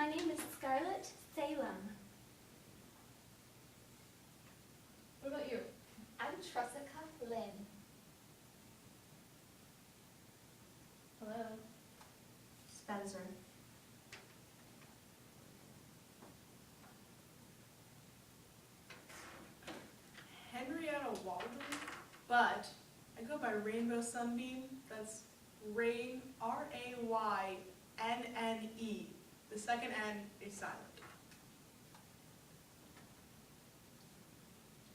My name is Scarlett Salem. What about you? I'm Tressica Lynn. Hello. Spencer. Henrietta Waldron, but I go by Rainbow Sunbeam. That's Rain, R-A-Y-N-N-E. The second N is silent.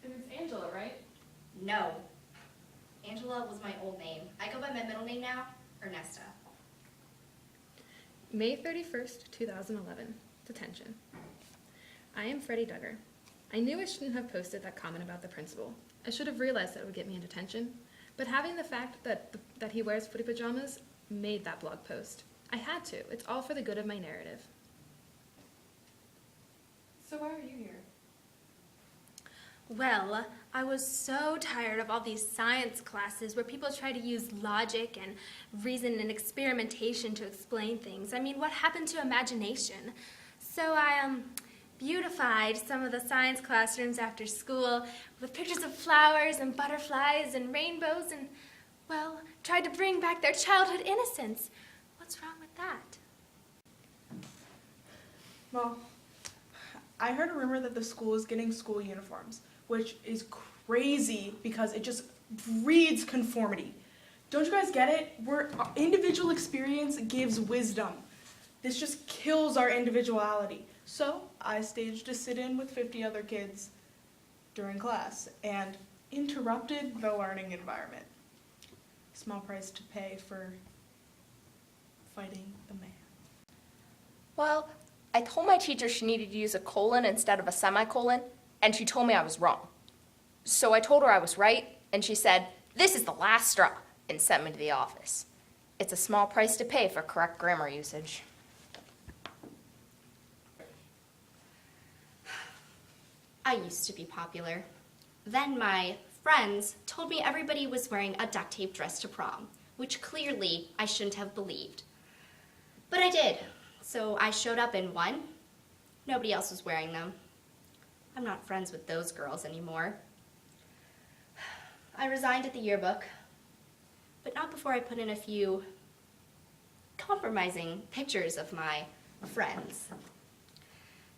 And it's Angela, right? No. Angela was my old name. I go by my middle name now, Ernesta. May 31st, 2011. Detention. I am Freddie Duggar. I knew I shouldn't have posted that comment about the principal. I should have realized that it would get me in detention. But having the fact that he wears footy pajamas made that blog post. I had to. It's all for the good of my narrative. So why are you here? Well, I was so tired of all these science classes where people try to use logic and reason and experimentation to explain things. I mean, what happened to imagination? So I beautified some of the science classrooms after school with pictures of flowers and butterflies and rainbows and, well, tried to bring back their childhood innocence. What's wrong with that? Well, I heard a rumor that the school is getting school uniforms, which is crazy because it just breeds conformity. Don't you guys get it? Individual experience gives wisdom. This just kills our individuality. So I staged a sit-in with 50 other kids during class and interrupted the learning environment. Small price to pay for fighting the man. Well, I told my teacher she needed to use a colon instead of a semicolon, and she told me I was wrong. So I told her I was right, and she said, "This is the last straw," and sent me to the office. It's a small price to pay for correct grammar usage. I used to be popular. Then my friends told me everybody was wearing a duct tape dress to prom, which clearly I shouldn't have believed. But I did. So I showed up in one. Nobody else was wearing them. I'm not friends with those girls anymore. I resigned at the yearbook, but not before I put in a few compromising pictures of my friends.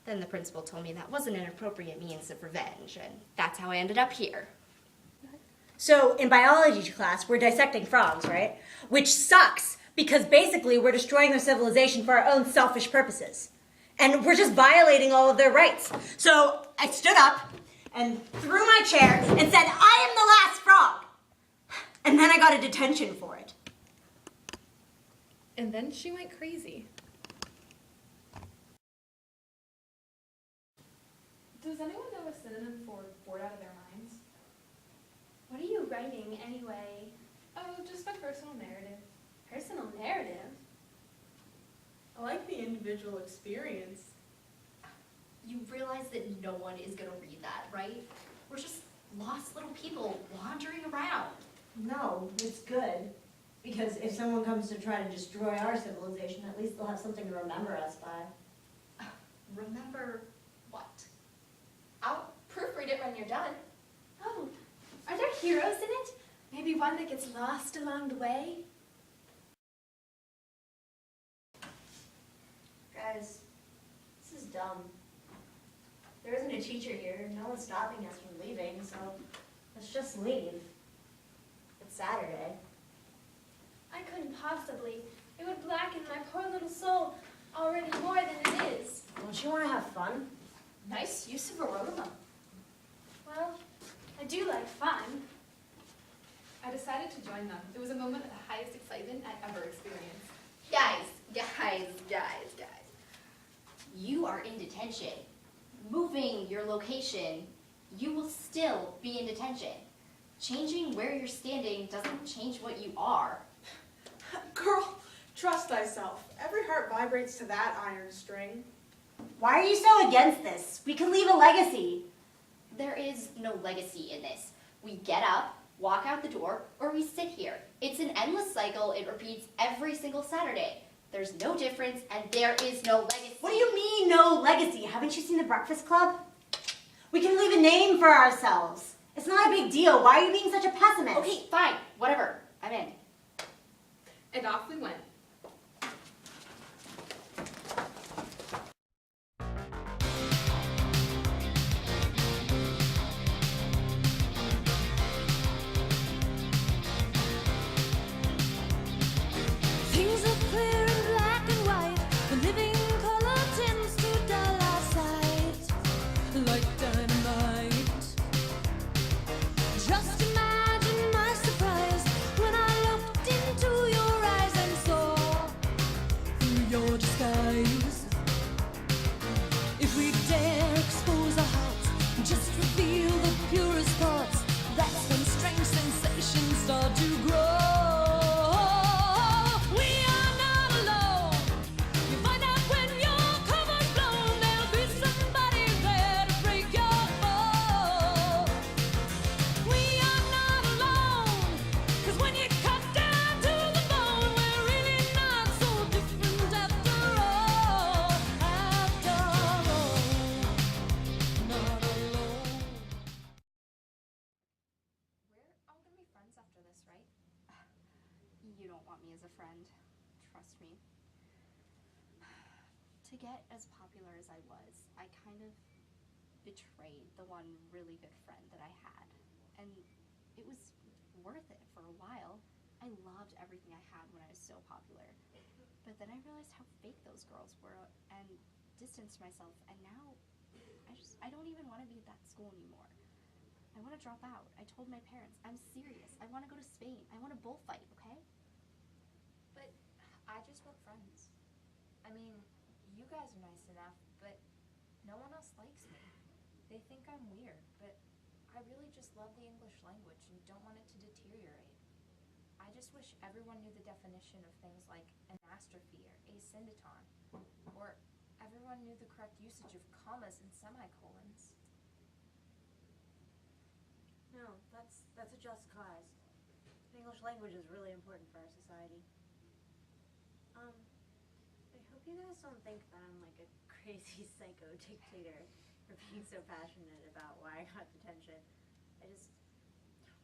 Then the principal told me that wasn't an appropriate means of revenge, and that's how I ended up here. So in biology class, we're dissecting frogs, right? Which sucks, because basically we're destroying their civilization for our own selfish purposes. And we're just violating all of their rights. So I stood up and threw my chair and said, "I am the last frog." And then I got a detention for it. And then she went crazy. Does anyone know a synonym for bored out of their minds? What are you writing anyway? Oh, just my personal narrative. Personal narrative? I like the individual experience. You realize that no one is going to read that, right? We're just lost little people wandering around. No, it's good. Because if someone comes to try to destroy our civilization, at least they'll have something to remember us by. Remember what? I'll proofread it when you're done. Oh, are there heroes in it? Maybe one that gets lost along the way? Guys, this is dumb. There isn't a teacher here. No one's stopping us from leaving, so let's just leave. It's Saturday. I couldn't possibly. It would blacken my poor little soul already more than it is. Don't you want to have fun? Nice use of aroma. Well, I do like fun. I decided to join them. It was a moment of the highest excitement I ever experienced. Guys. You are in detention. Moving your location, you will still be in detention. Changing where you're standing doesn't change what you are. Girl, trust thyself. Every heart vibrates to that iron string. Why are you so against this? We can leave a legacy. There is no legacy in this. We get up, walk out the door, or we sit here. It's an endless cycle. It repeats every single Saturday. There's no difference, and there is no legacy. What do you mean, no legacy? Haven't you seen The Breakfast Club? We can leave a name for ourselves. It's not a big deal. Why are you being such a pessimist? Okay, fine, whatever. I'm in. And off we went. Things are clear in black and white. The living color tends to dull our sight like dynamite. Just imagine my surprise when I looked into your eyes and saw through your disguise. If we dare expose our hearts, just reveal the purest thoughts, that's when strange sensations start to grow. We're all gonna be friends after this, right? You don't want me as a friend. Trust me. To get as popular as I was, I kind of betrayed the one really good friend that I had. And it was worth it for a while. I loved everything I had when I was so popular. But then I realized how fake those girls were and distanced myself. And now I don't even want to be at that school anymore. I want to drop out. I told my parents, I'm serious. I want to go to Spain. I want to bullfight, okay? But I just want friends. I mean, you guys are nice enough, but no one else likes me. They think I'm weird, but I really just love the English language and don't want it to deteriorate. I just wish everyone knew the definition of things like anastrophe or asyndeton, or everyone knew the correct usage of commas and semicolons. No, that's a just cause. The English language is really important for our society. I hope you guys don't think that I'm like a crazy psycho dictator for being so passionate about why I got detention.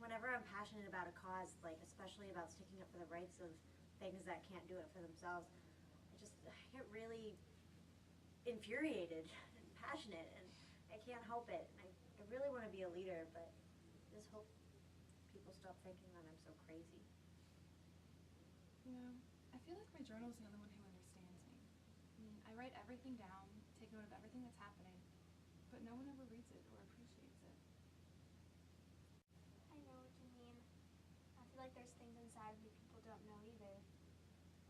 Whenever I'm passionate about a cause, like especially about sticking up for the rights of things that can't do it for themselves, I get really infuriated and passionate, and I can't help it. I really want to be a leader, but I just hope people stop thinking that I'm so crazy. You know, I feel like my journal's the only one who understands me. I mean, I write everything down, take note of everything that's happening, but no one ever reads it or appreciates it. I know what you mean. I feel like there's things inside of me people don't know either.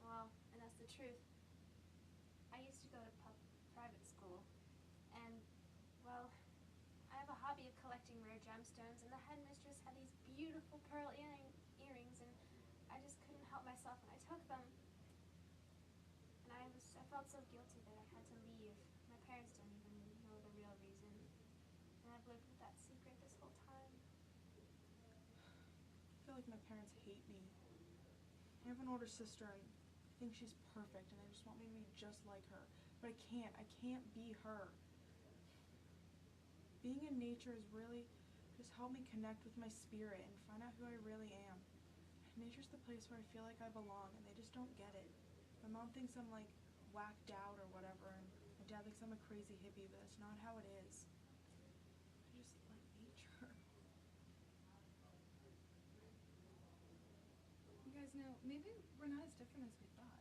Well, and that's the truth. I used to go to private school, and, well, I have a hobby of collecting rare gemstones, and the headmistress had these beautiful pearl earrings, and I just couldn't help myself when I took them. And I felt so guilty that I had to leave. My parents don't even know the real reason. And I've lived with that secret this whole time. I feel like my parents hate me. I have an older sister and I think she's perfect and they just want me to be just like her. But I can't. I can't be her. Being in nature has really just helped me connect with my spirit and find out who I really am. Nature's the place where I feel like I belong, and they just don't get it. My mom thinks I'm like whacked out or whatever, and my dad thinks I'm a crazy hippie, but that's not how it is. I just like nature. You guys know, maybe we're not as different as we thought.